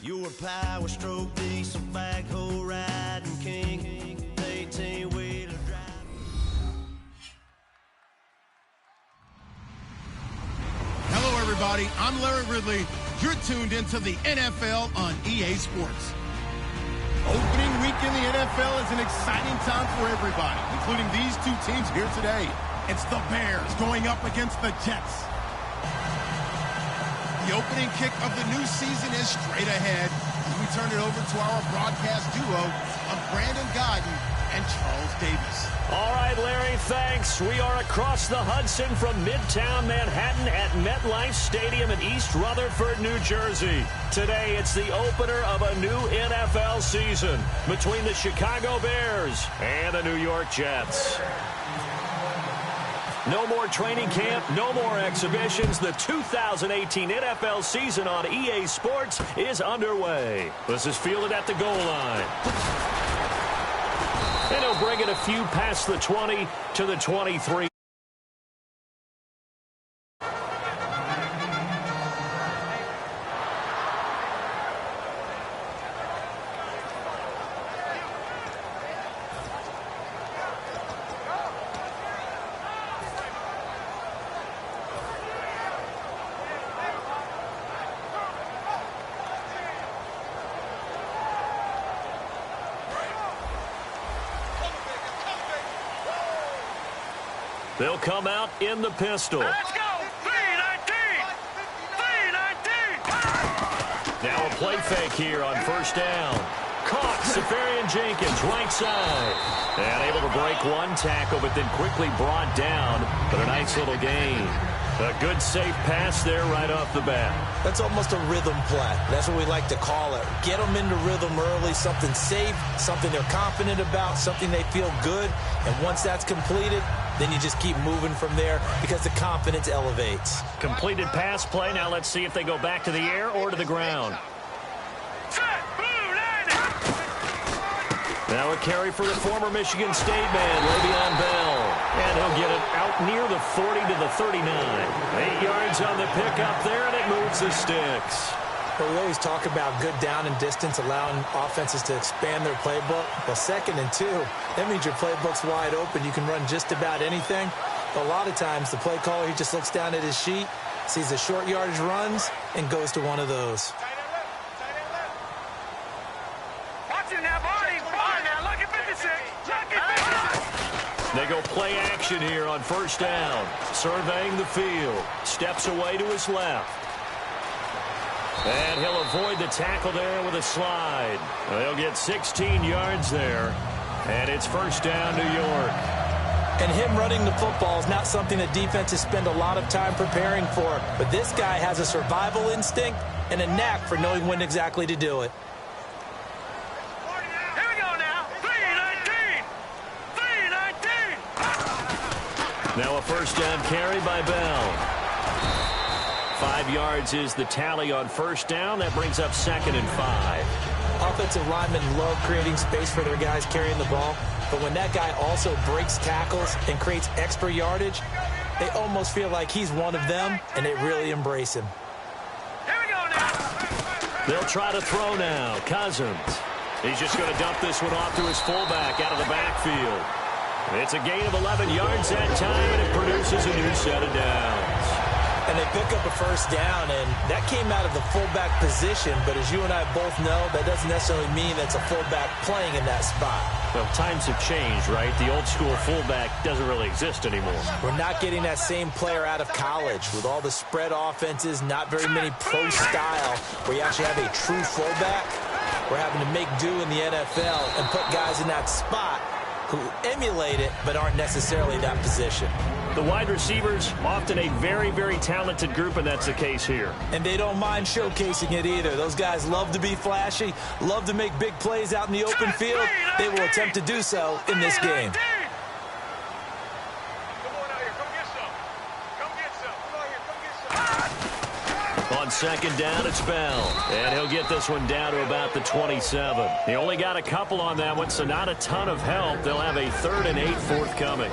You're a power stroke, diesel backhoe riding king, 18-wheeler driving. Hello, everybody. I'm Larry Ridley. You're tuned into the NFL on EA Sports. Opening week in the NFL is an exciting time for everybody, including these two teams here today. It's the Bears going up against the Jets. The opening kick of the new season is straight ahead as we turn it over to our broadcast duo of Brandon Godden and Charles Davis. All right, Larry, thanks. We are across the Hudson from Midtown Manhattan at MetLife Stadium in East Rutherford, New Jersey. Today, it's the opener of a new NFL season between the Chicago Bears and the New York Jets. No more training camp, no more exhibitions. The 2018 NFL season on EA Sports is underway. This is fielded at the goal line. And he'll bring it a few past the 20 to the 23. They'll come out in the pistol. Let's go! 3-19! 3-19! Now a play fake here on first down. Caught, Safarian Jenkins, right side. And able to break one tackle, but then quickly brought down. But a nice little gain. A good, safe pass there right off the bat. That's almost a rhythm play. That's what we like to call it. Get them into rhythm early, something safe, something they're confident about, something they feel good. And once that's completed, then you just keep moving from there because the confidence elevates. Completed pass play. Now let's see if they go back to the air or to the ground. Now a carry for the former Michigan State man, Le'Veon Bell. And he'll get it out near the 40 to the 39. 8 yards on the pickup there, and it moves the sticks. Well, we always talk about good down and distance, allowing offenses to expand their playbook. Well, 2nd and 2, that means your playbook's wide open. You can run just about anything. But a lot of times, the play caller, he just looks down at his sheet, sees the short yardage runs, and goes to one of those. They go play action here on first down. Surveying the field. Steps away to his left. And he'll avoid the tackle there with a slide. They'll get 16 yards there. And it's first down, New York. And him running the football is not something that defenses spend a lot of time preparing for. But this guy has a survival instinct and a knack for knowing when exactly to do it. Now a first down carry by Bell. 5 yards is the tally on first down. That brings up 2nd and 5. Offensive linemen love creating space for their guys carrying the ball. But when that guy also breaks tackles and creates extra yardage, they almost feel like he's one of them, and they really embrace him. Here we go now. They'll try to throw now. Cousins. He's just going to dump this one off to his fullback out of the backfield. It's a gain of 11 yards that time, and it produces a new set of downs. And they pick up a first down, and that came out of the fullback position. But as you and I both know, that doesn't necessarily mean that's a fullback playing in that spot. Well, times have changed, right? The old school fullback doesn't really exist anymore. We're not getting that same player out of college with all the spread offenses, not very many pro style, where you actually have a true fullback. We're having to make do in the NFL and put guys in that spot who emulate it but aren't necessarily in that position. The wide receivers, often a very, very talented group, and that's the case here. And they don't mind showcasing it either. Those guys love to be flashy, love to make big plays out in the open field. They will attempt to do so in this game. On second down, it's Bell. And he'll get this one down to about the 27. He only got a couple on that one, so not a ton of help. They'll have a 3rd and 8 forthcoming.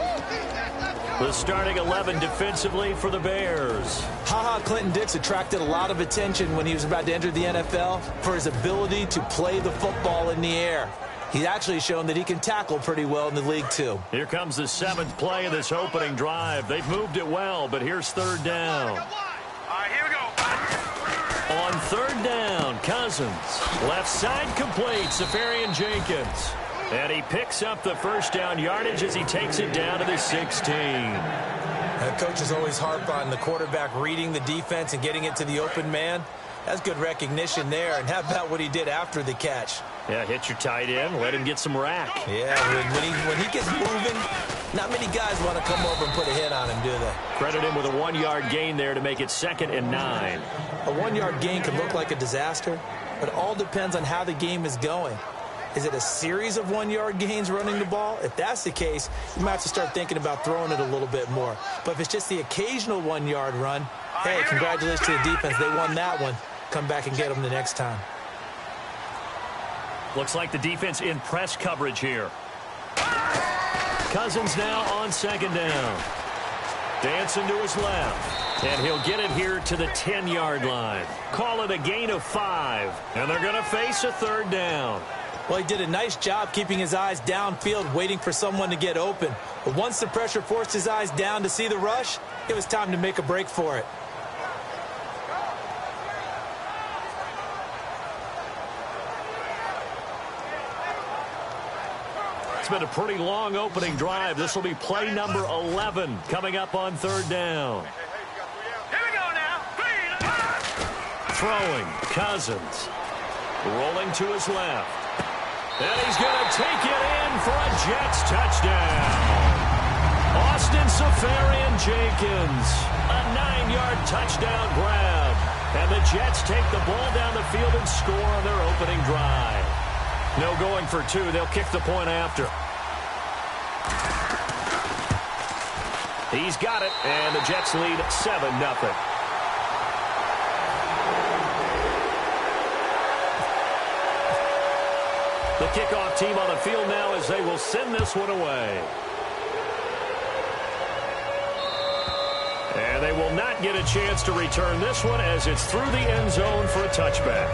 The starting 11 defensively for the Bears. Ha-ha Clinton Dix attracted a lot of attention when he was about to enter the NFL for his ability to play the football in the air. He's actually shown that he can tackle pretty well in the league, too. Here comes the 7th play of this opening drive. They've moved it well, but here's 3rd down. All right, here we go. On 3rd down, Cousins. Left side complete, Safarian Jenkins. And he picks up the 1st down yardage as he takes it down to the 16. Coaches always harp on the quarterback reading the defense and getting it to the open man. That's good recognition there. And how about what he did after the catch? Yeah, hit your tight end, let him get some rack. Yeah, when he gets moving, not many guys want to come over and put a hit on him, do they? Credit him with a 1-yard gain there to make it 2nd and 9. A 1-yard gain can look like a disaster, but it all depends on how the game is going. Is it a series of 1-yard gains running the ball? If that's the case, you might have to start thinking about throwing it a little bit more. But if it's just the occasional 1-yard run, hey, congratulations to the defense. They won that one. Come back and get them the next time. Looks like the defense in press coverage here. Cousins now on 2nd down. Dancing to his left. And he'll get it here to the 10-yard line. Call it a gain of 5. And they're going to face a 3rd down. Well, he did a nice job keeping his eyes downfield, waiting for someone to get open. But once the pressure forced his eyes down to see the rush, it was time to make a break for it. It's been a pretty long opening drive. This will be play number 11 coming up on 3rd down. Here we go now. Throwing, Cousins. Rolling to his left. And he's going to take it in for a Jets touchdown. Austin Safarian Jenkins. A 9-yard touchdown grab. And the Jets take the ball down the field and score on their opening drive. No going for 2. They'll kick the point after. He's got it, and the Jets lead 7-0. The kickoff team on the field now as they will send this one away. And they will not get a chance to return this one as it's through the end zone for a touchback.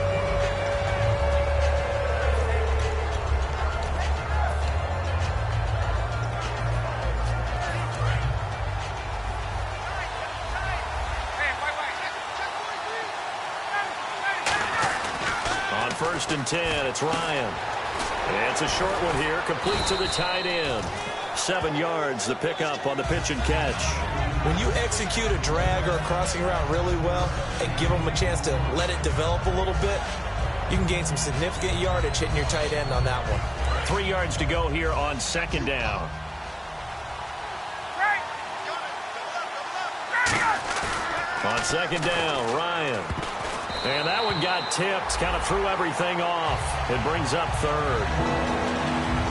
On 1st and 10, it's Ryan. It's a short one here, complete to the tight end. 7 yards, the pickup on the pitch and catch. When you execute a drag or a crossing route really well and give them a chance to let it develop a little bit, you can gain some significant yardage hitting your tight end on that one. 3 yards to go here on 2nd down. On 2nd down, Ryan. And that one got tipped, kind of threw everything off. It brings up 3rd.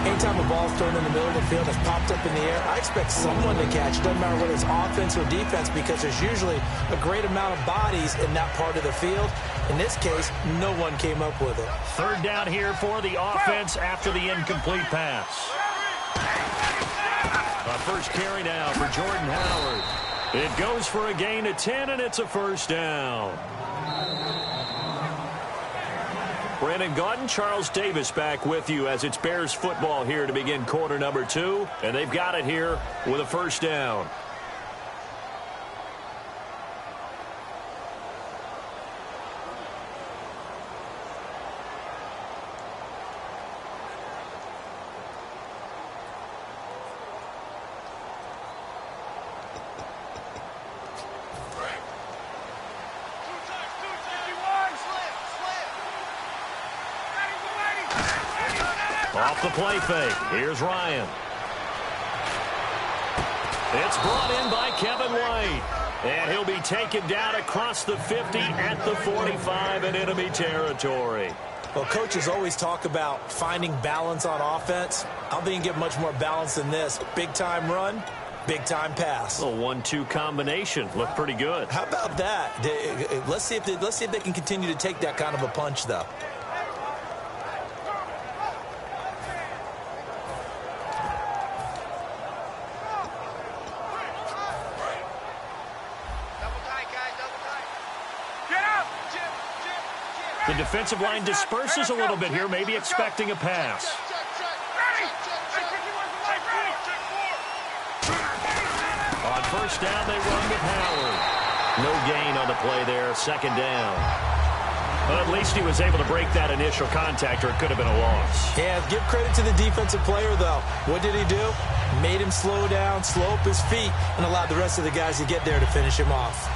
Anytime a ball's thrown in the middle of the field that's popped up in the air, I expect someone to catch. It doesn't matter whether it's offense or defense because there's usually a great amount of bodies in that part of the field. In this case, no one came up with it. 3rd down here for the offense after the incomplete pass. A first carry now for Jordan Howard. It goes for a gain of 10, and it's a 1st down. Brandon Gaudin, Charles Davis back with you as it's Bears football here to begin quarter number 2. And they've got it here with a 1st down. Off the play fake. Here's Ryan. It's brought in by Kevin White. And he'll be taken down across the 50 at the 45 in enemy territory. Well, coaches always talk about finding balance on offense. I don't think you can get much more balance than this. Big-time run, big-time pass. A 1-2 combination. Looked pretty good. How about that? Let's see if they can continue to take that kind of a punch, though. The defensive line disperses a little bit here, maybe expecting a pass. On first down, they run with Howard. No gain on the play there, second down. But at least he was able to break that initial contact, or it could have been a loss. Yeah, give credit to the defensive player, though. What did he do? Made him slow down, slow up his feet, and allowed the rest of the guys to get there to finish him off.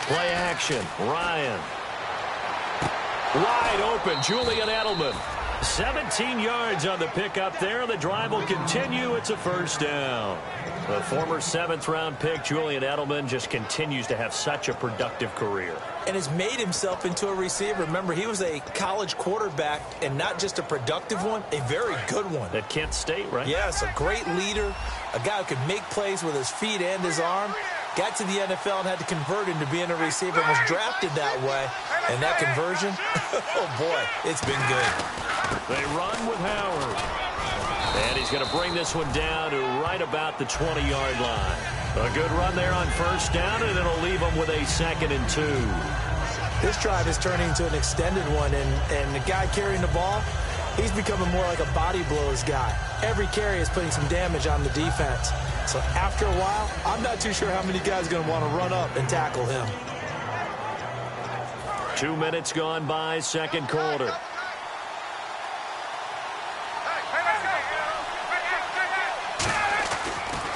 Play action. Ryan. Wide open. Julian Edelman. 17 yards on the pickup there. The drive will continue. It's a first down. The former 7th-round pick, Julian Edelman, just continues to have such a productive career. And has made himself into a receiver. Remember, he was a college quarterback, and not just a productive one, a very good one. At Kent State, right? Yes, a great leader, a guy who could make plays with his feet and his arm. Got to the NFL and had to convert into being a receiver and was drafted that way. And that conversion, oh boy, it's been good. They run with Howard. And he's going to bring this one down to right about the 20-yard line. A good run there on first down, and it'll leave them with a 2nd and 2. This drive is turning into an extended one, and the guy carrying the ball, he's becoming more like a body blows guy. Every carry is putting some damage on the defense. So after a while, I'm not too sure how many guys are going to want to run up and tackle him. 2 minutes gone by, second quarter.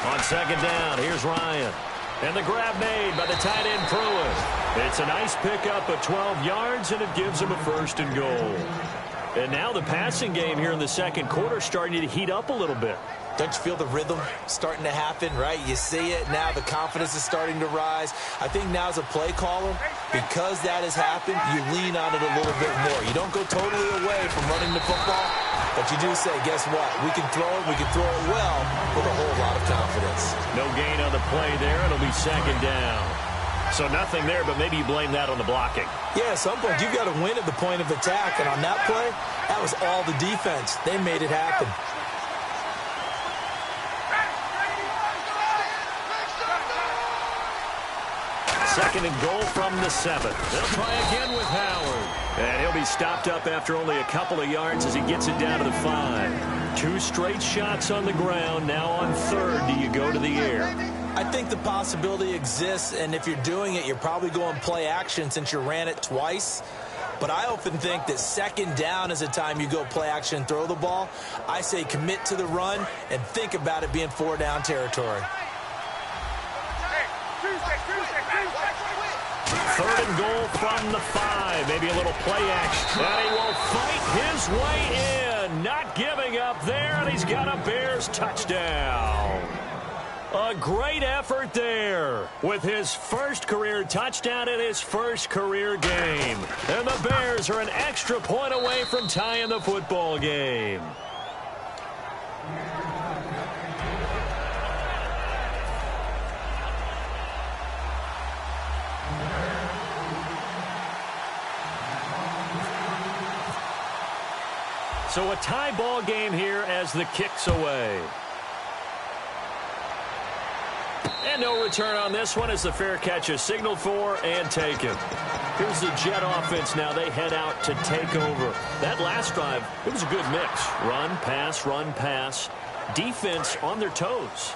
On second down, here's Ryan. And the grab made by the tight end Pruitt. It's a nice pickup of 12 yards, and it gives him a 1st and goal. And now the passing game here in the second quarter starting to heat up a little bit. Don't you feel the rhythm starting to happen, right? You see it now. The confidence is starting to rise. I think now as a play caller, because that has happened, you lean on it a little bit more. You don't go totally away from running the football, but you do say, guess what? We can throw it. We can throw it well with a whole lot of confidence. No gain on the play there. It'll be second down. So nothing there, but maybe you blame that on the blocking. Yeah, at some point, you've got to win at the point of attack. And on that play, that was all the defense. They made it happen. Second and goal from the 7. They'll try again with Howard. And he'll be stopped up after only a couple of yards as he gets it down to the 5. 2 straight shots on the ground. Now on 3rd, do you go to the air? I think the possibility exists, and if you're doing it, you're probably going play action since you ran it twice. But I often think that second down is a time you go play action and throw the ball. I say commit to the run and think about it being 4-down territory. 3rd and goal from the 5. Maybe a little play action. And he will fight his way in. Not giving up there, and he's got a Bears touchdown. A great effort there with his first career touchdown in his first career game. And the Bears are an extra point away from tying the football game. So a tie ball game here as the kick's away. And no return on this one as the fair catch is signaled for and taken. Here's the Jet offense now. They head out to take over. That last drive, it was a good mix. Run, pass, defense on their toes.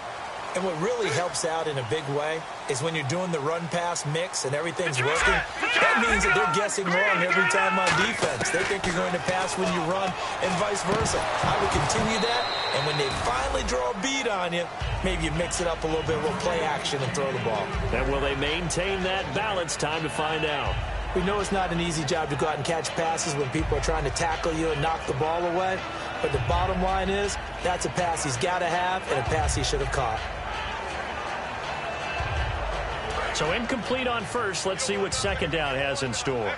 And what really helps out in a big way is when you're doing the run-pass mix and everything's working, that means that they're guessing wrong every time on defense. They think you're going to pass when you run and vice versa. I would continue that, and when they finally draw a beat on you, maybe you mix it up a little bit, a little play action and throw the ball. And will they maintain that balance? Time to find out. We know it's not an easy job to go out and catch passes when people are trying to tackle you and knock the ball away, but the bottom line is that's a pass he's got to have and a pass he should have caught. So incomplete on first. Let's see what second down has in store.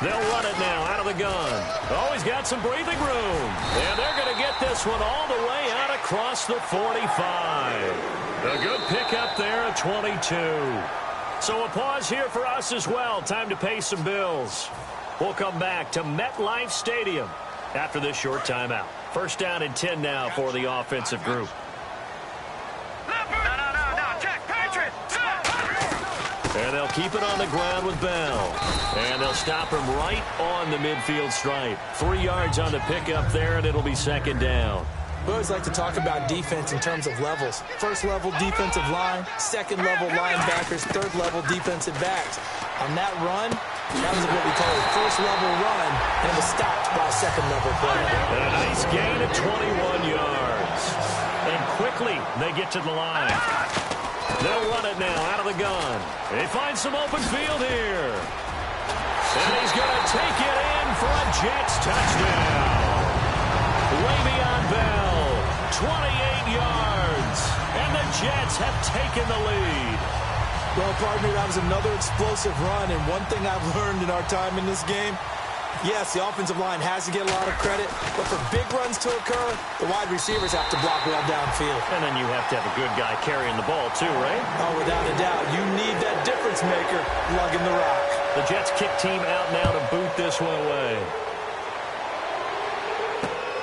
They'll run it now out of the gun. Oh, he's got some breathing room. And they're going to get this one all the way out across the 45. A good pickup there at 22. So a pause here for us as well. Time to pay some bills. We'll come back to MetLife Stadium after this short timeout. First down and 10 now for the offensive group. And they'll keep it on the ground with Bell. And they'll stop him right on the midfield stripe. 3 yards on the pickup there, and it'll be second down. We always like to talk about defense in terms of levels. First level defensive line, second level linebackers, third level defensive backs. On that run, that was what we call a first level run, and it was stopped by a second level play. And a nice gain of 21 yards. And quickly they get to the line. They'll run it now out of the gun. They find some open field here. And he's going to take it in for a Jets touchdown. Le'Veon Bell, 28 yards. And the Jets have taken the lead. Well, partner, that was another explosive run, and one thing I've learned in our time in this game, yes, the offensive line has to get a lot of credit, but for big runs to occur, the wide receivers have to block well downfield. And then you have to have a good guy carrying the ball too, right? Oh, without a doubt. You need that difference maker lugging the rock. The Jets kick team out now to boot this one away.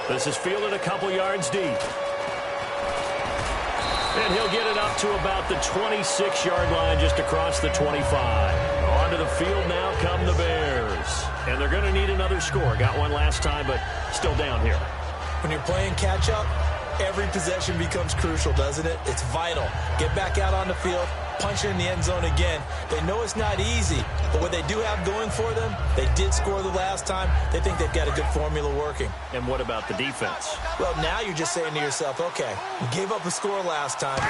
This is fielded a couple yards deep. And he'll get it up to about the 26-yard line just across the 25. Onto the field now come the Bears. And they're going to need another score. Got one last time, but still down here. When you're playing catch-up, every possession becomes crucial, doesn't it? It's vital. Get back out on the field, punch it in the end zone again. They know it's not easy, but what they do have going for them, they did score the last time. They think they've got a good formula working. And what about the defense? Well, now you're just saying to yourself, okay, we gave up a score last time.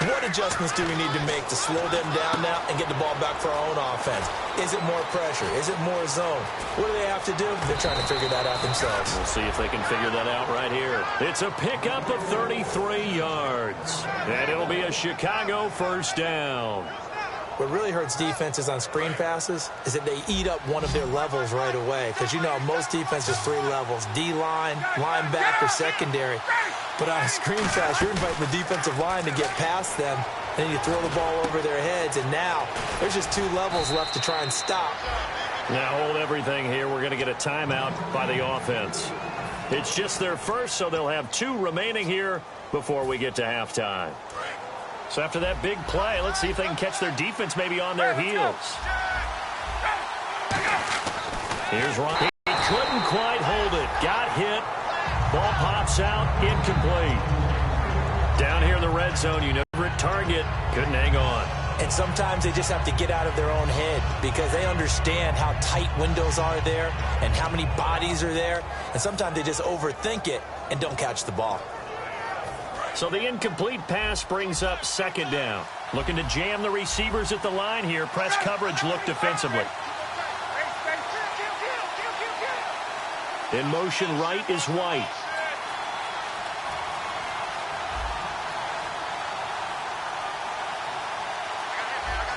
What adjustments do we need to make to slow them down now and get the ball back for our own offense? Is it more pressure? Is it more zone? What do they have to do? They're trying to figure that out themselves. We'll see if they can figure that out right here. It's a pickup of 33 yards. And it'll be a Chicago first down. What really hurts defenses on screen passes is that they eat up one of their levels right away. Because, you know, most defenses 3 levels. D-line, linebacker, secondary. But on a screen pass, you're inviting the defensive line to get past them. Then you throw the ball over their heads. And now there's just 2 levels left to try and stop. Now hold everything here. We're going to get a timeout by the offense. It's just their first, so they'll have 2 remaining here before we get to halftime. So after that big play, let's see if they can catch their defense maybe on their heels. Here's Ron. He couldn't quite hold it. Got hit. Ball pops out. Incomplete. Down here in the red zone, you know, target. Couldn't hang on. And sometimes they just have to get out of their own head because they understand how tight windows are there and how many bodies are there. And sometimes they just overthink it and don't catch the ball. So the incomplete pass brings up second down. Looking to jam the receivers at the line here. Press coverage look defensively. In motion right is White.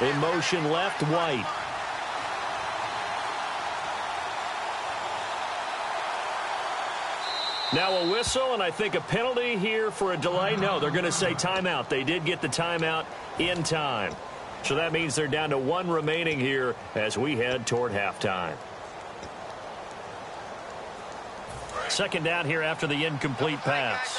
In motion left, White. Now a whistle, and I think a penalty here for a delay. No, they're going to say timeout. They did get the timeout in time. So that means they're down to one remaining here as we head toward halftime. Second down here after the incomplete pass.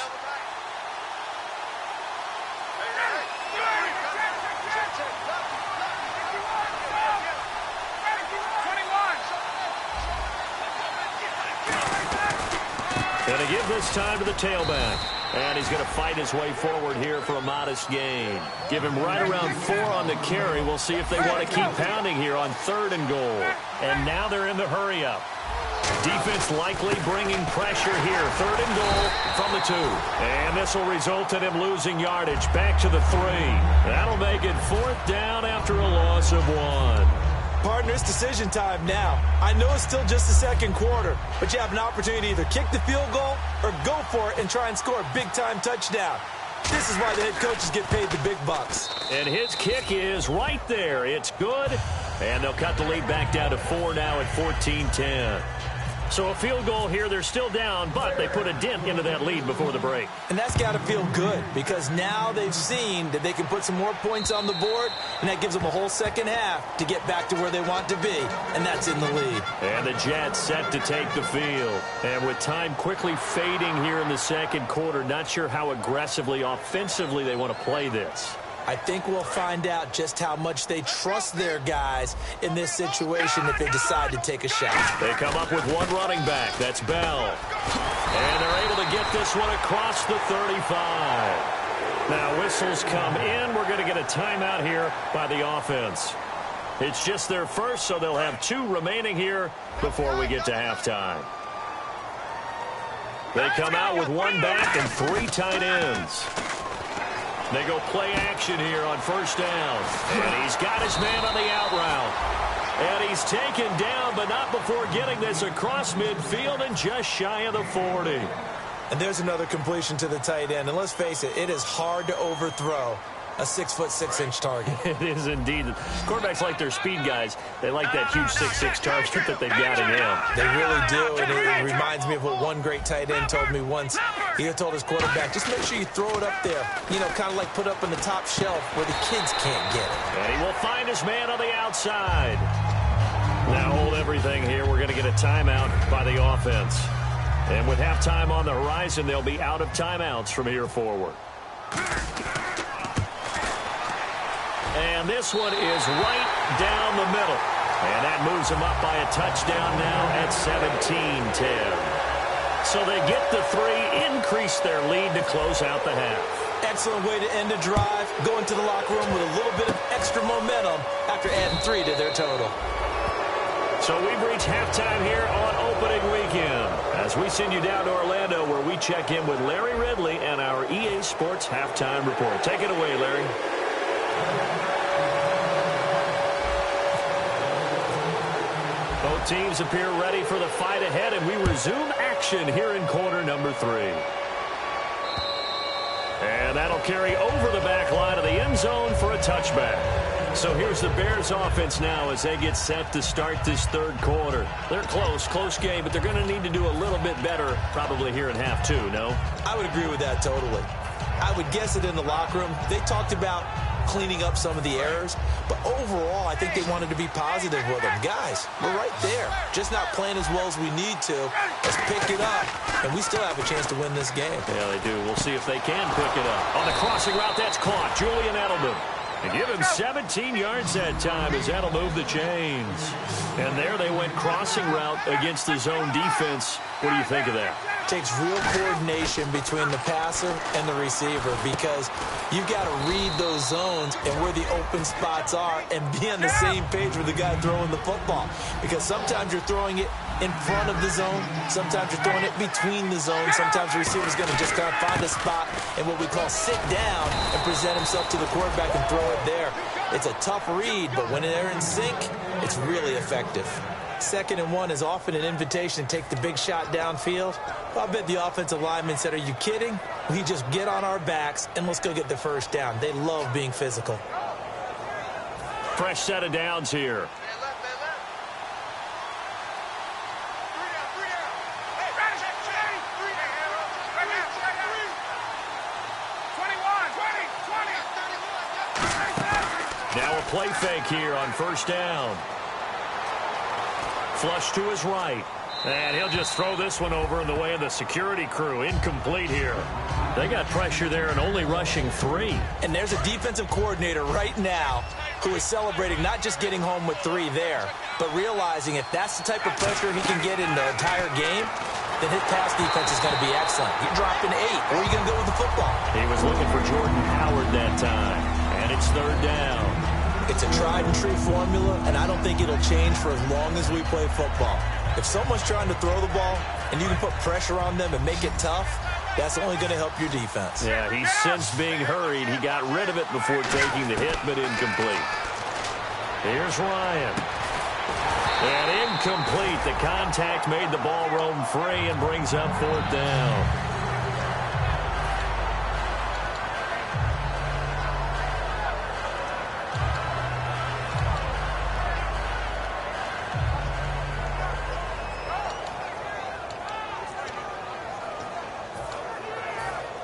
Going to give this time to the tailback. And he's going to fight his way forward here for a modest gain. Give him right around 4 on the carry. We'll see if they want to keep pounding here on 3rd and goal. And now they're in the hurry-up. Defense likely bringing pressure here. 3rd and goal from the 2. And this will result in him losing yardage. Back to the 3. That'll make it 4th down after a loss of 1. Partner, it's decision time now. I know it's still just the second quarter, but you have an opportunity to either kick the field goal or go for it and try and score a big-time touchdown. This is why the head coaches get paid the big bucks. And his kick is right there. It's good. And they'll cut the lead back down to 4 now at 14-10. So a field goal here, they're still down, but they put a dent into that lead before the break. And that's got to feel good because now they've seen that they can put some more points on the board, and that gives them a whole second half to get back to where they want to be, and that's in the lead. And the Jets set to take the field. And with time quickly fading here in the second quarter, not sure how aggressively, offensively they want to play this. I think we'll find out just how much they trust their guys in this situation if they decide to take a shot. They come up with one running back. That's Bell. And they're able to get this one across the 35. Now whistles come in. We're going to get a timeout here by the offense. It's just their first, so they'll have 2 remaining here before we get to halftime. They come out with 1 back and 3 tight ends. They go play action here on 1st down. And he's got his man on the out route. And he's taken down, but not before getting this across midfield and just shy of the 40. And there's another completion to the tight end. And let's face it, it is hard to overthrow a 6'6" target. It is indeed. Quarterbacks like their speed guys. They like that huge 6'6" target that they've got in him. They really do, and it reminds me of what one great tight end told me once. He told his quarterback, just make sure you throw it up there, you know, kind of like put up in the top shelf where the kids can't get it. And he will find his man on the outside. Now hold everything here. We're going to get a timeout by the offense. And with halftime on the horizon, they'll be out of timeouts from here forward. And this one is right down the middle. And that moves them up by a touchdown now at 17-10. So they get the 3, increase their lead to close out the half. Excellent way to end a drive. Go into the locker room with a little bit of extra momentum after adding 3 to their total. So we've reached halftime here on opening weekend as we send you down to Orlando where we check in with Larry Ridley and our EA Sports Halftime Report. Take it away, Larry. Both teams appear ready for the fight ahead, and we resume action here in quarter number 3. And that'll carry over the back line of the end zone for a touchback. So here's the Bears offense now as they get set to start this 3rd quarter. They're close game, but they're going to need to do a little bit better probably here in half 2, no? I would agree with that totally. I would guess it in the locker room. They talked about cleaning up some of the errors, but overall, I think they wanted to be positive with them. Guys, we're right there. Just not playing as well as we need to. Let's pick it up, and we still have a chance to win this game. Yeah, they do. We'll see if they can pick it up. On the crossing route, that's caught. Julian Edelman. And give him 17 yards that time as that'll move the chains. And there they went crossing route against the zone defense. What do you think of that? Takes real coordination between the passer and the receiver because you've got to read those zones and where the open spots are and be on the same page with the guy throwing the football. Because sometimes you're throwing it in front of the zone. Sometimes you're throwing it between the zones. Sometimes the receiver's going to just kind of find a spot and what we call sit down and present himself to the quarterback and throw it there. It's a tough read, but when they're in sync, it's really effective. 2nd and 1 is often an invitation to take the big shot downfield. Well, I bet the offensive lineman said, are you kidding? We just get on our backs and let's go get the first down. They love being physical. Fresh set of downs here. Now a play fake here on first down. Flush to his right. And he'll just throw this one over in the way of the security crew. Incomplete here. They got pressure there and only rushing 3. And there's a defensive coordinator right now who is celebrating not just getting home with 3 there, but realizing if that's the type of pressure he can get in the entire game, then his pass defense is going to be excellent. You're dropping 8. Where are you going to go with the football? He was looking for Jordan Howard that time. And it's 3rd down. It's a tried-and-true formula, and I don't think it'll change for as long as we play football. If someone's trying to throw the ball and you can put pressure on them and make it tough, that's only going to help your defense. Yeah, he's since being hurried. He got rid of it before taking the hit, but incomplete. Here's Ryan. And incomplete. The contact made the ball roam free and brings up 4th down.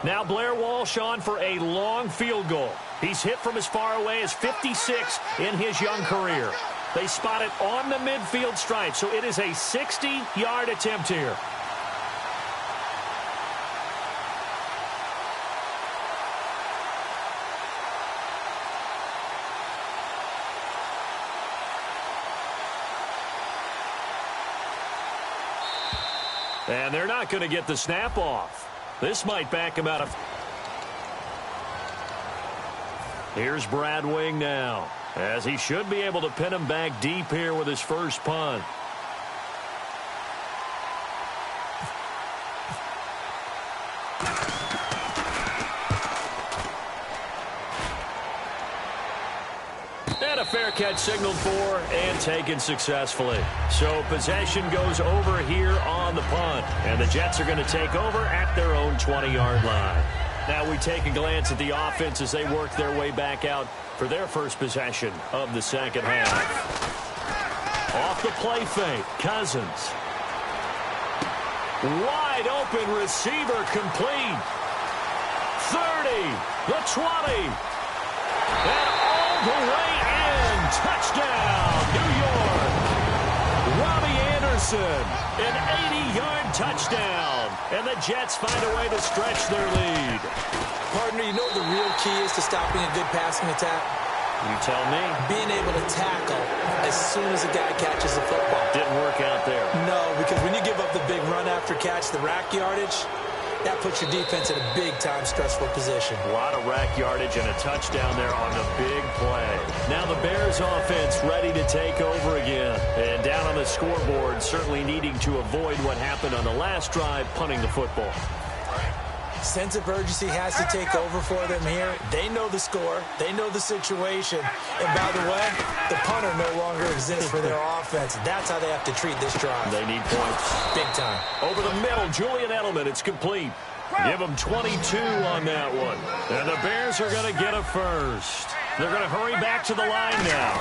Now Blair Walsh on for a long field goal. He's hit from as far away as 56 in his young career. They spot it on the midfield stripe, so it is a 60-yard attempt here. And they're not going to get the snap off. This might back him out of... Here's Brad Wing now, as he should be able to pin him back deep here with his first punt. And a fair catch signaled for and taken successfully. So possession goes over here on the punt. And the Jets are going to take over at their own 20-yard line. Now we take a glance at the offense as they work their way back out for their first possession of the second half. Off the play fake, Cousins. Wide open receiver complete. 30, the 20. And all the way in. Touchdown, New York. Robbie Anderson, an 80-yard touchdown. And the Jets find a way to stretch their lead. Partner, you know the real key is to stopping a good passing attack? You tell me. Being able to tackle as soon as a guy catches the football. Didn't work out there. No, because when you give up the big run after catch, the rack yardage, that puts your defense in a big-time stressful position. A lot of rack yardage and a touchdown there on the big play. Now the Bears offense ready to take over again. And down on the scoreboard, certainly needing to avoid what happened on the last drive, punting the football. Sense of urgency has to take over for them here. They know the score. They know the situation. And by the way, the punter no longer exists for their offense. That's how they have to treat this drive. They need points. Big time. Over the middle, Julian Edelman. It's complete. Give them 22 on that one. And the Bears are going to get a first. They're going to hurry back to the line now.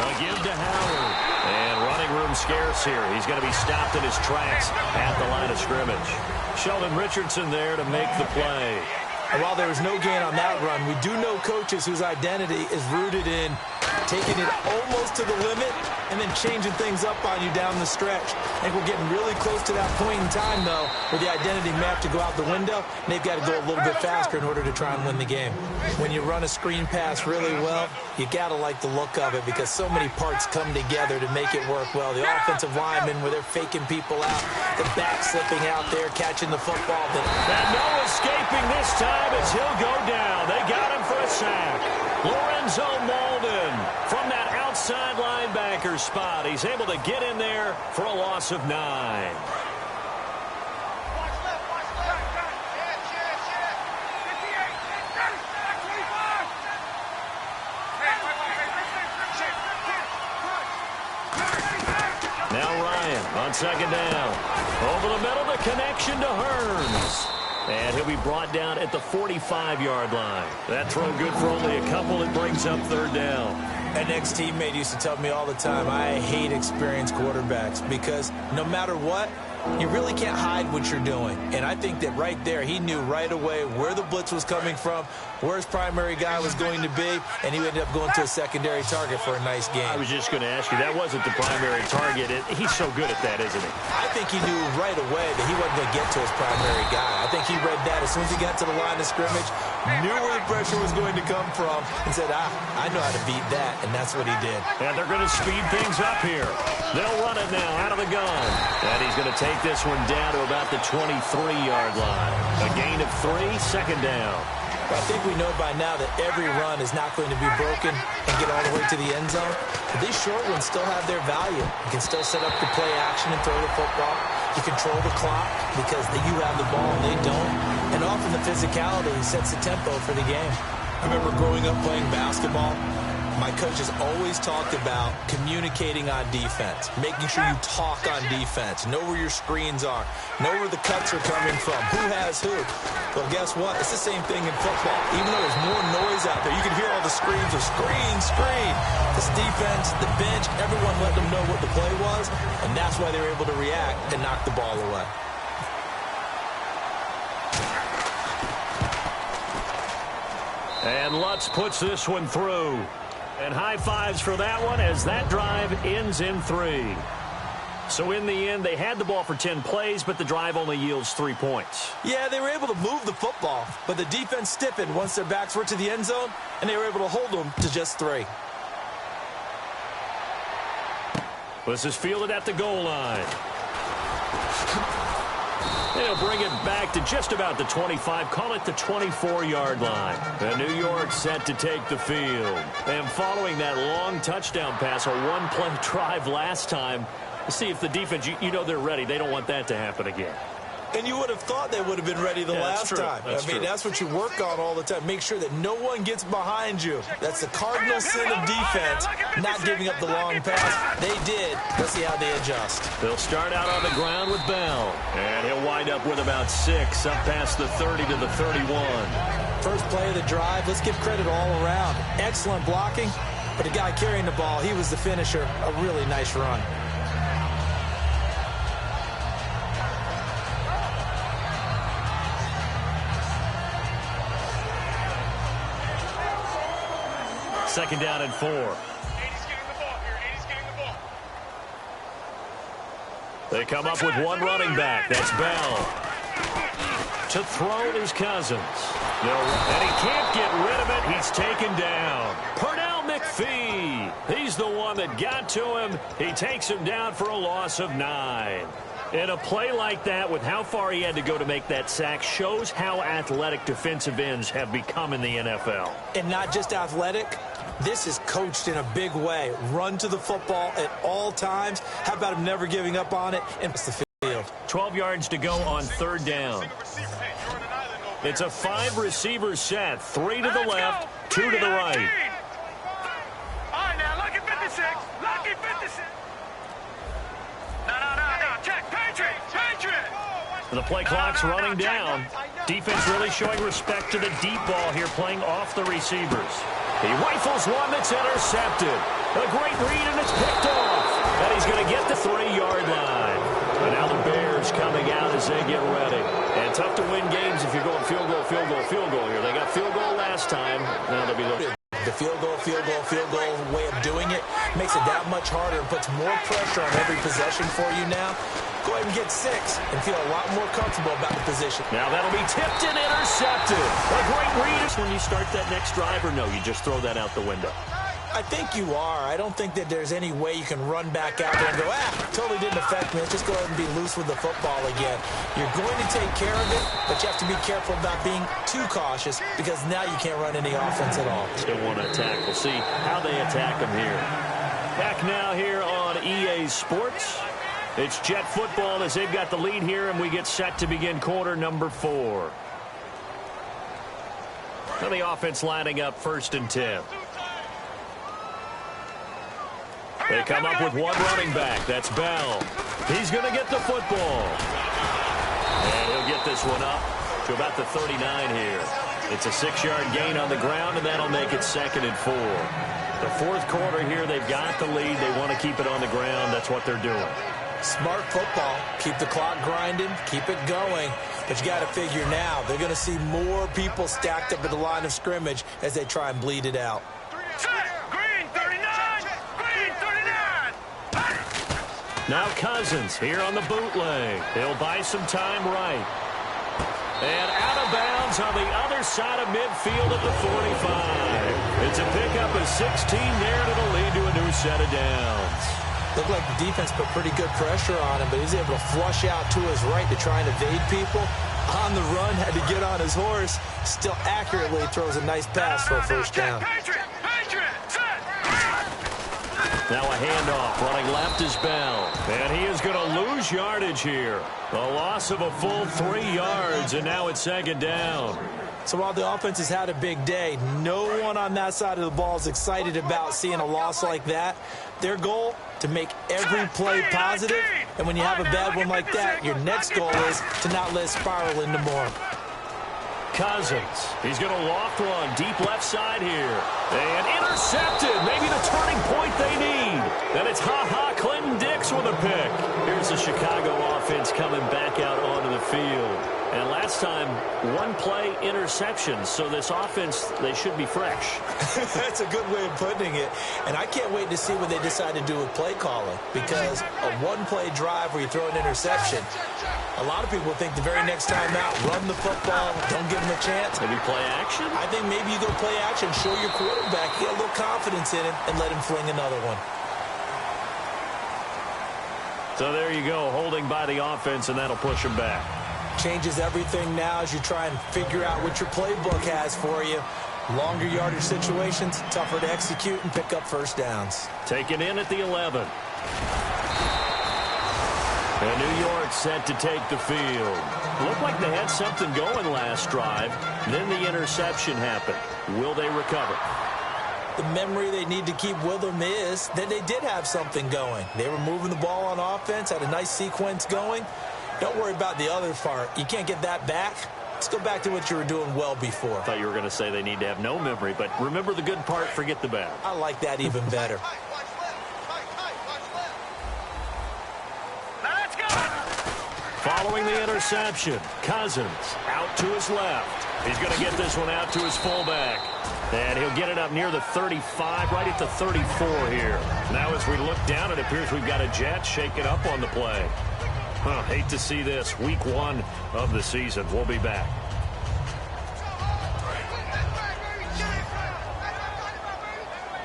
A give to Howard. And running room scarce here. He's going to be stopped in his tracks at the line of scrimmage. Sheldon Richardson there to make the play. And while there was no gain on that run, we do know coaches whose identity is rooted in taking it almost to the limit and then changing things up on you down the stretch. I think we're getting really close to that point in time, though, where the identity may have to go out the window, and they've got to go a little bit faster in order to try and win the game. When you run a screen pass really well, you got to like the look of it because so many parts come together to make it work well. The offensive linemen, where they're faking people out, the back slipping out there, catching the football. And no escaping this time as he'll go down. They got him for a sack. Lorenzo Molden from that outside linebacker spot. He's able to get in there for a loss of 9. on second down. Over the middle, the connection to Hearns. And he'll be brought down at the 45-yard line. That throw good for only a couple. It brings up third down. An ex-teammate used to tell me all the time, I hate experienced quarterbacks because no matter what, you really can't hide what you're doing. And I think that right there, he knew right away where the blitz was coming from, where his primary guy was going to be, and he ended up going to a secondary target for a nice game. I was just going to ask you, that wasn't the primary target. He's so good at that, isn't he? I think he knew right away that he wasn't going to get to his primary guy. I think he read that as soon as he got to the line of scrimmage, knew where the pressure was going to come from, and said, I know how to beat that, and that's what he did. And they're going to speed things up here. They'll run it now out of the gun. And he's going to take this one down to about the 23-yard line. A gain of 3, second down. I think we know by now that every run is not going to be broken and get all the way to the end zone. But these short ones still have their value. You can still set up the play action and throw the football. You control the clock because you have the ball and they don't. And often the physicality sets the tempo for the game. I remember growing up playing basketball. My coaches always talked about communicating on defense, making sure you talk on defense, know where your screens are, know where the cuts are coming from, who has who. Well, guess what? It's the same thing in football. Even though there's more noise out there, you can hear all the screams of screen, screen. This defense, the bench, everyone let them know what the play was, and that's why they were able to react and knock the ball away. And Lutz puts this one through. And high fives for that one as that drive ends in 3. So in the end, they had the ball for 10 plays, but the drive only yields 3 points. Yeah, they were able to move the football, but the defense stiffened once their backs were to the end zone, and they were able to hold them to just 3. This is fielded at the goal line. They'll bring it back to just about the 25, call it the 24-yard line. And New York set to take the field. And following that long touchdown pass, a one-play drive last time, we'll see if the defense, you know they're ready. They don't want that to happen again. And you would have thought they would have been ready the last time. That's true. That's what you work on all the time. Make sure that no one gets behind you. That's the cardinal sin of defense, not giving up the long pass. They did. Let's see how they adjust. They'll start out on the ground with Bell. And he'll wind up with about 6, up past the 30 to the 31. First play of the drive, let's give credit all around. Excellent blocking, but the guy carrying the ball, he was the finisher. A really nice run. Second down and 4. 80's getting the ball here. 80's getting the ball. They come up with one running back. That's Bell. To throw is Cousins. And he can't get rid of it. He's taken down. Pernell McPhee. He's the one that got to him. He takes him down for a loss of 9. And a play like that, with how far he had to go to make that sack, shows how athletic defensive ends have become in the NFL. And not just athletic. This is coached in a big way. Run to the football at all times. How about him never giving up on it? And it's the field. 12 yards to go on third down. It's a 5-receiver set. 3 to the left, 2 to the right. All right, now, lucky 56. Lucky 56. No. Check. Patriot. The play clock's running down. Defense really showing respect to the deep ball here, playing off the receivers. He rifles one that's intercepted. A great read, and it's picked off. And he's going to get the 3-yard line. And now the Bears coming out as they get ready. And tough to win games if you're going field goal here. They got field goal last time. Now they'll be looking. The field goal way of doing it makes it that much harder and puts more pressure on every possession for you now. Go ahead and get 6 and feel a lot more comfortable about the position. Now that'll be tipped and intercepted. A great read when you start that next drive, or no, you just throw that out the window? I think you are. I don't think that there's any way you can run back out there and go, totally didn't affect me. Let's just go ahead and be loose with the football again. You're going to take care of it, but you have to be careful about being too cautious because now you can't run any offense at all. Still want to attack. We'll see how they attack them here. Back now here on EA Sports. It's Jet football as they've got the lead here, and we get set to begin quarter number 4. Now the offense lining up 1st and 10. They come up with one running back. That's Bell. He's going to get the football. And he'll get this one up to about the 39 here. It's a 6-yard gain on the ground, and that'll make it 2nd and 4. The fourth quarter here, they've got the lead. They want to keep it on the ground. That's what they're doing. Smart football. Keep the clock grinding. Keep it going. But you got to figure now, they're going to see more people stacked up at the line of scrimmage as they try and bleed it out. Green 39! Green 39! Now Cousins here on the bootleg. He'll buy some time right. And out of bounds on the other side of midfield at the 45. It's a pickup of 16 there, and it'll lead to a new set of downs. Looked like the defense put pretty good pressure on him, but he was able to flush out to his right to try and evade people. On the run, had to get on his horse. Still accurately throws a nice pass for a first down. Patriot! Patriot! Set! Now a handoff. Running left is Bell. And he is going to lose yardage here. A loss of a full 3 yards, and now it's 2nd down. So while the offense has had a big day, no one on that side of the ball is excited about seeing a loss like that. Their goal, to make every play positive. And when you have a bad one like that, your next goal is to not let it spiral into more. Cousins. He's going to loft one deep left side here. And intercepted. Maybe the turning point they need. And it's Clinton Dix with a pick. Here's the Chicago offense coming back out onto the field. And last time, 1 play interception. So this offense, they should be fresh. That's a good way of putting it. And I can't wait to see what they decide to do with play calling. Because a 1-play drive where you throw an interception, a lot of people think the very next time out, run the football, don't give them a chance. Maybe play action? I think maybe you go play action, show your quarterback, get a little confidence in him, and let him fling another one. So there you go, holding by the offense, and that'll push him back. Changes everything now as you try and figure out what your playbook has for you. Longer yardage situations, tougher to execute and pick up first downs. Taken in at the 11. And New York set to take the field. Looked like they had something going last drive. Then the interception happened. Will they recover? The memory they need to keep with them is that they did have something going. They were moving the ball on offense, had a nice sequence going. Don't worry about the other part. You can't get that back. Let's go back to what you were doing well before. I thought you were going to say they need to have no memory, but remember the good part, forget the bad. I like that even better. Now let's go! Following the interception, Cousins out to his left. He's going to get this one out to his fullback. And he'll get it up near the 35, right at the 34 here. Now as we look down, it appears we've got a Jet shaking up on the play. Hate to see this. Week 1 of the season. We'll be back.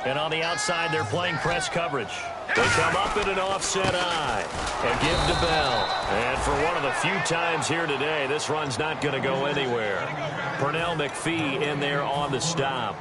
And on the outside, they're playing press coverage. They come up in an offset eye. A give to Bell. And for one of the few times here today, this run's not going to go anywhere. Pernell McPhee in there on the stop.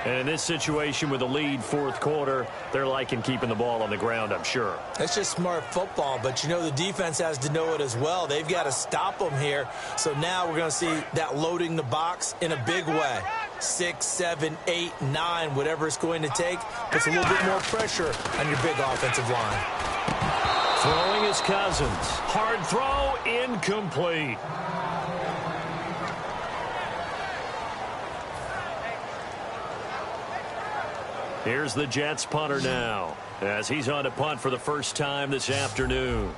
And in this situation with the lead, fourth quarter, they're liking keeping the ball on the ground, I'm sure. That's just smart football, but you know the defense has to know it as well. They've got to stop them here. So now we're going to see that loading the box in a big way. 6, 7, 8, 9, whatever it's going to take, puts a little bit more pressure on your big offensive line. Throwing is Cousins. Hard throw, incomplete. Here's the Jets punter now, as he's on to punt for the first time this afternoon.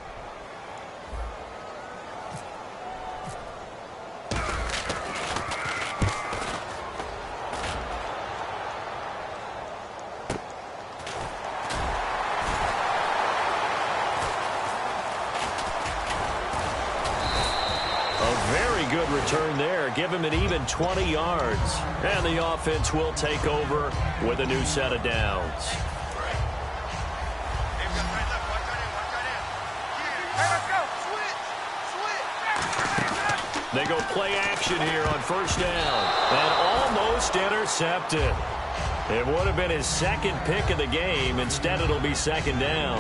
Good return there. Give him an even 20 yards. And the offense will take over with a new set of downs. They go play action here on first down. And almost intercepted. It would have been his second pick of the game. Instead, it'll be second down.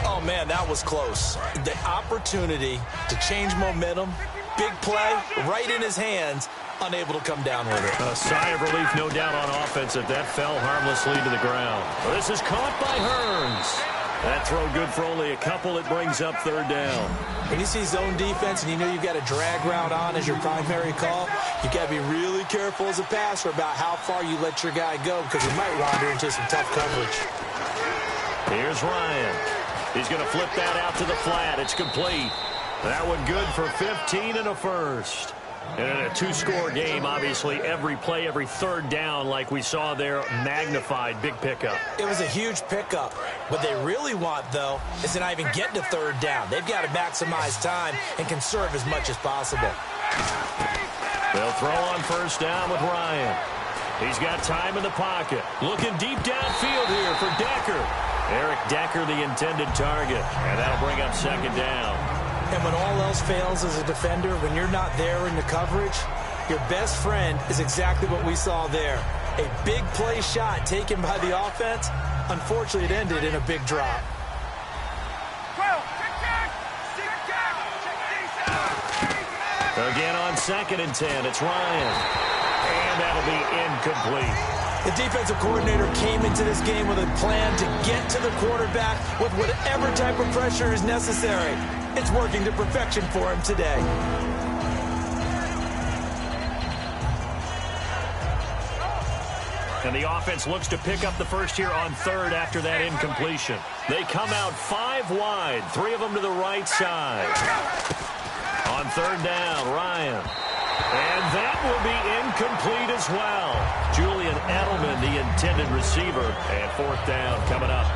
Oh, man, that was close. The opportunity to change momentum. Big play, right in his hands, unable to come down with it. A sigh of relief, no doubt, on offense if that fell harmlessly to the ground. This is caught by Hearns. That throw good for only a couple. It brings up third down. When you see zone defense and you know you've got a drag route on as your primary call, you got to be really careful as a passer about how far you let your guy go because you might wander into some tough coverage. Here's Ryan. He's going to flip that out to the flat. It's complete. That one good for 15 and a first. And in a two-score game, obviously, every play, every third down, like we saw there, magnified, big pickup. It was a huge pickup. What they really want, though, is to not even get to third down. They've got to maximize time and conserve as much as possible. They'll throw on first down with Ryan. He's got time in the pocket. Looking deep downfield here for Decker. Eric Decker, the intended target. And that'll bring up second down. And when all else fails as a defender, when you're not there in the coverage, your best friend is exactly what we saw there. A big play shot taken by the offense. Unfortunately, it ended in a big drop. Again on 2nd and 10, it's Ryan. And that'll be incomplete. The defensive coordinator came into this game with a plan to get to the quarterback with whatever type of pressure is necessary. It's working to perfection for him today. And the offense looks to pick up the first here on third after that incompletion. They come out 5 wide, 3 of them to the right side. On third down, Ryan. And that will be incomplete as well. Julian Edelman, the intended receiver. And fourth down coming up.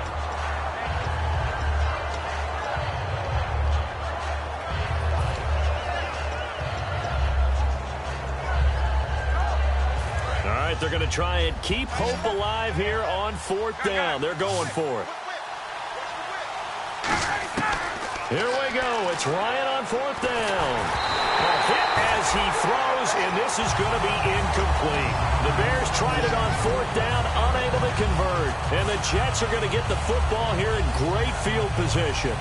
All right, they're going to try and keep hope alive here on fourth down. They're going for it. Here we go. It's Ryan on fourth down. A hit as he throws, and this is going to be incomplete. The Bears tried it on fourth down, unable to convert. And the Jets are going to get the football here in great field position.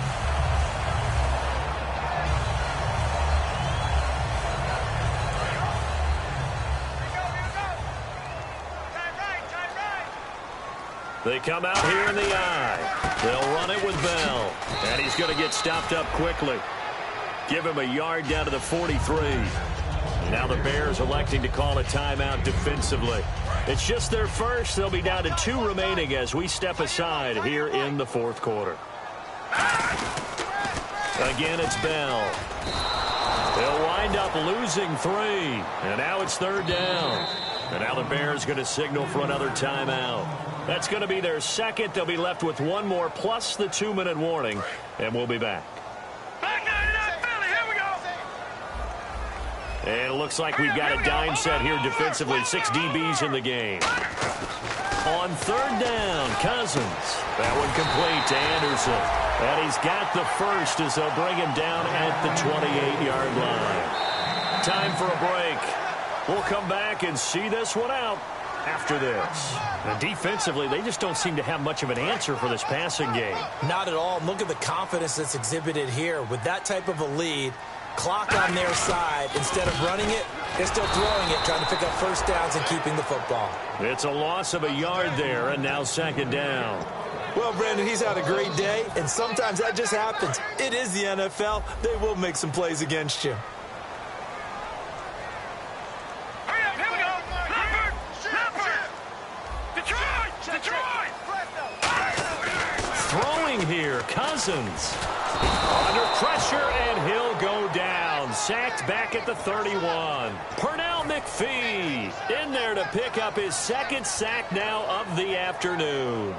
They come out here in the eye. They'll run it with Bell. And he's going to get stopped up quickly. Give him a yard down to the 43. Now the Bears electing to call a timeout defensively. It's just their first. They'll be down to 2 remaining as we step aside here in the fourth quarter. Again, it's Bell. They'll wind up losing 3. And now it's third down. And now the Bears going to signal for another timeout. That's going to be their second. They'll be left with 1 more plus the 2-minute warning. And we'll be back. And it looks like we've got a dime set here defensively. 6 DBs in the game. On third down, Cousins. That one complete to Anderson. And he's got the first as they'll bring him down at the 28-yard line. Time for a break. We'll come back and see this one out after this. And defensively, they just don't seem to have much of an answer for this passing game. Not at all. Look at the confidence that's exhibited here. With that type of a lead, clock on their side, instead of running it, they're still throwing it, trying to pick up first downs and keeping the football. It's a loss of a yard there, and now second down. Well, Brandon, he's had a great day, and sometimes that just happens. It is the NFL. They will make some plays against you. Throwing here, Cousins. Under pressure, and he'll go down. Sacked back at the 31. Pernell McPhee in there to pick up his second sack now of the afternoon.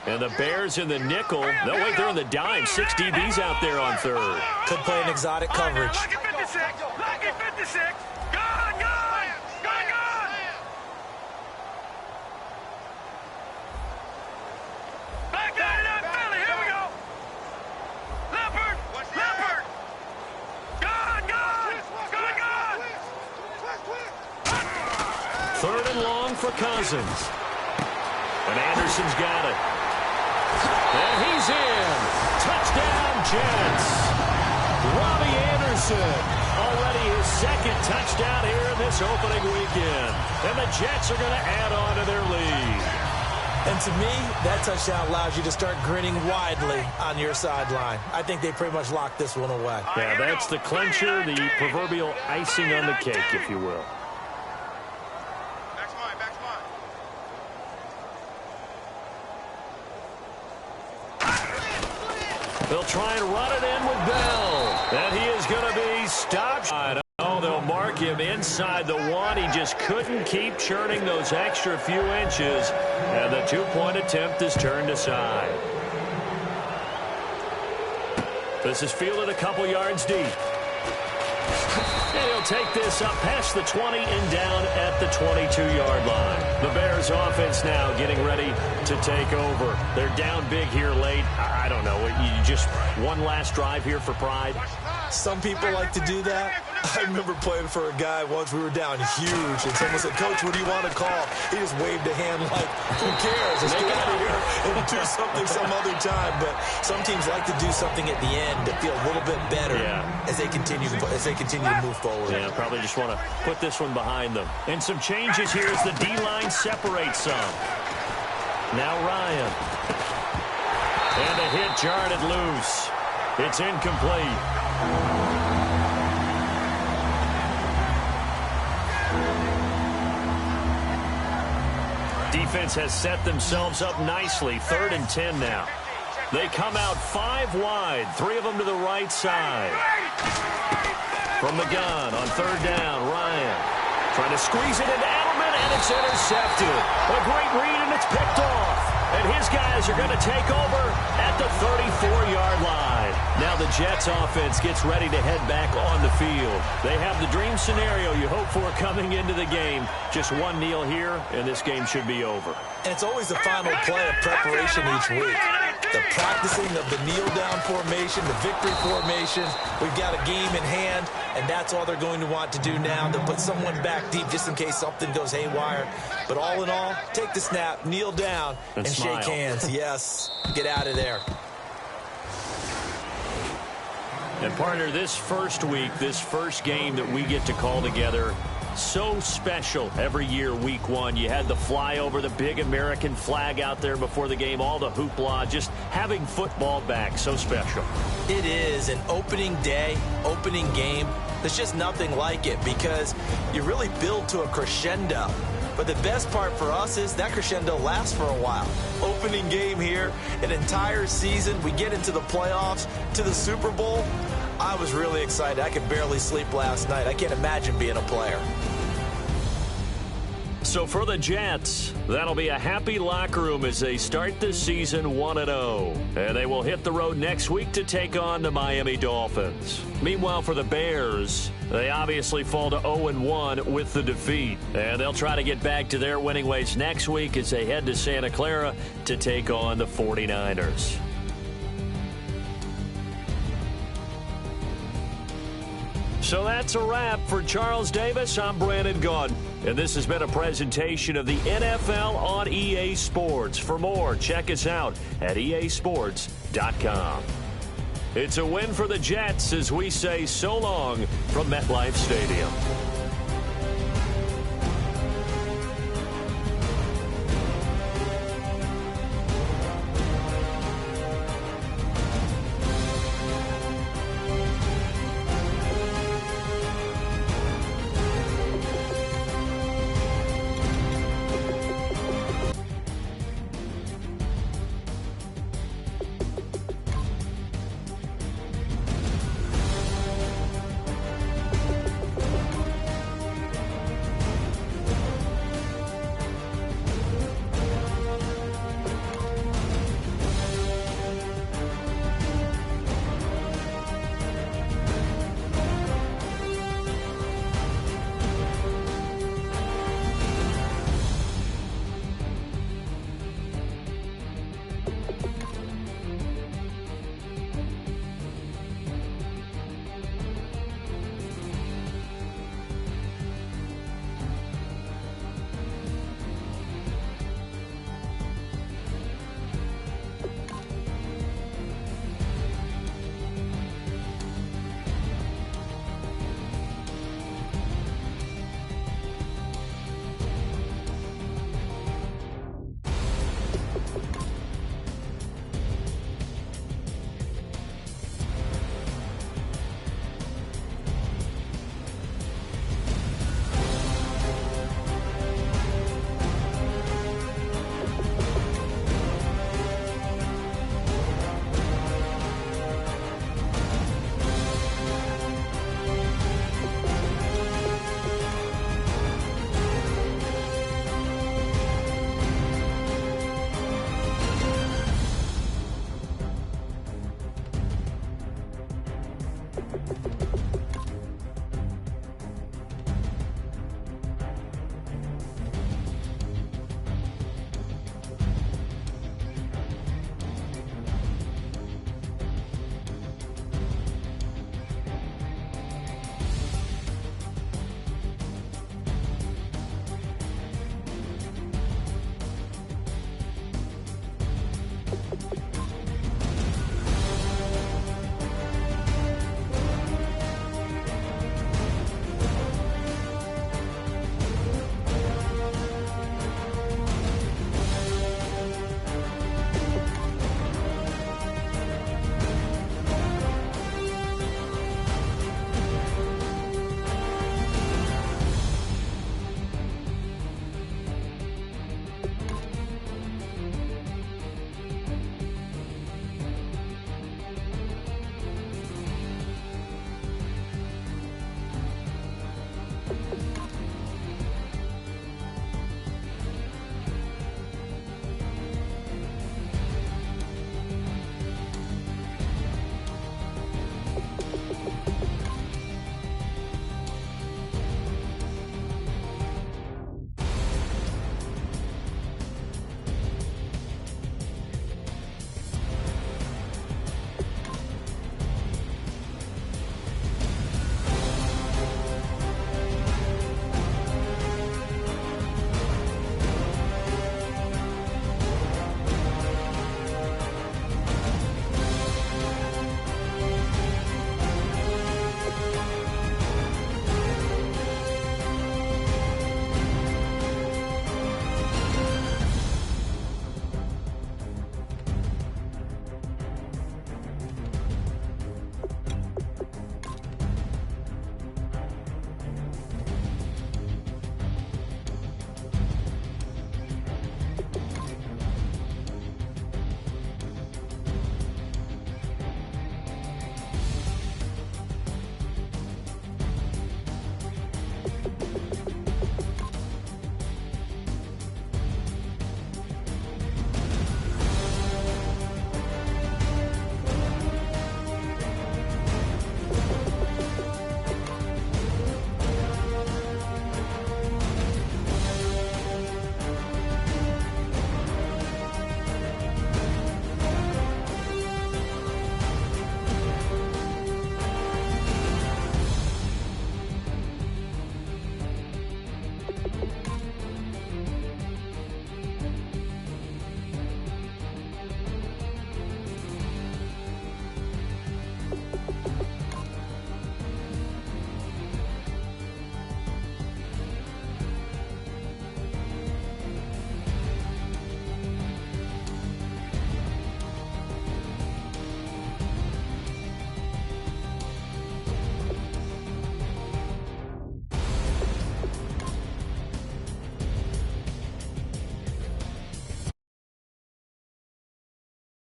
And the Bears in the nickel. No, wait, they're in the dime. 6 DBs out there on third. Could play an exotic coverage. Lucky 56. Lucky 56. Gone, gone. Gone, gone. Back down that Philly. Here we go. Leopard. Leopard. Gone, gone. Gone, gone. Third and long for Cousins. And Anderson's got it. And he's in. Touchdown, Jets. Robbie Anderson, a already his second touchdown here in this opening weekend. And the Jets are going to add on to their lead. And to me, that touchdown allows you to start grinning widely on your sideline. I think they pretty much locked this one away. Yeah, that's the clincher, the proverbial icing on the cake, if you will. They'll try and run it in with Bell. And he is going to be stopped. Oh, they'll mark him inside the one. He just couldn't keep churning those extra few inches. And the two-point attempt is turned aside. This is fielded a couple yards deep. And he'll take this up past the 20 and down at the 22-yard line. The Bears offense now getting ready to take over. They're down big here late. I don't know. You just one last drive here for pride. Some people like to do that. I remember playing for a guy once. We were down huge, and someone said, "Coach, what do you want to call?" He just waved a hand like, "Who cares? Let's get out of here and do something some other time." But some teams like to do something at the end to feel a little bit better as they continue to move forward. Yeah, probably just want to put this one behind them. And some changes here as the D-line separates some. Now Ryan. And a hit jarred it loose. It's incomplete. Defense has set themselves up nicely. 3rd and 10 now. They come out 5 wide. 3 of them to the right side. From the gun on 3rd down, Ryan. Trying to squeeze it into Edelman, and it's intercepted. A great read, and it's picked off. And his guys are going to take over at the 34-yard line. Now the Jets offense gets ready to head back on the field. They have the dream scenario you hope for coming into the game. Just one kneel here, and this game should be over. And it's always the final play of preparation each week. The practicing of the kneel-down formation, the victory formation. We've got a game in hand, and that's all they're going to want to do now. They'll put someone back deep just in case something goes haywire. But all in all, take the snap, kneel down, and shake hands. Yes, get out of there. And, partner, this first week, this first game that we get to call together, so special every year, week 1. You had the flyover, the big American flag out there before the game, all the hoopla, just having football back, so special. It is an opening day, opening game. There's just nothing like it because you really build to a crescendo. But the best part for us is that crescendo lasts for a while. Opening game here, an entire season. We get into the playoffs, to the Super Bowl. I was really excited. I could barely sleep last night. I can't imagine being a player. So for the Jets, that'll be a happy locker room as they start this season 1-0. And they will hit the road next week to take on the Miami Dolphins. Meanwhile, for the Bears, they obviously fall to 0-1 with the defeat. And they'll try to get back to their winning ways next week as they head to Santa Clara to take on the 49ers. So that's a wrap. For Charles Davis, I'm Brandon Gaudin. And this has been a presentation of the NFL on EA Sports. For more, check us out at easports.com. It's a win for the Jets as we say so long from MetLife Stadium.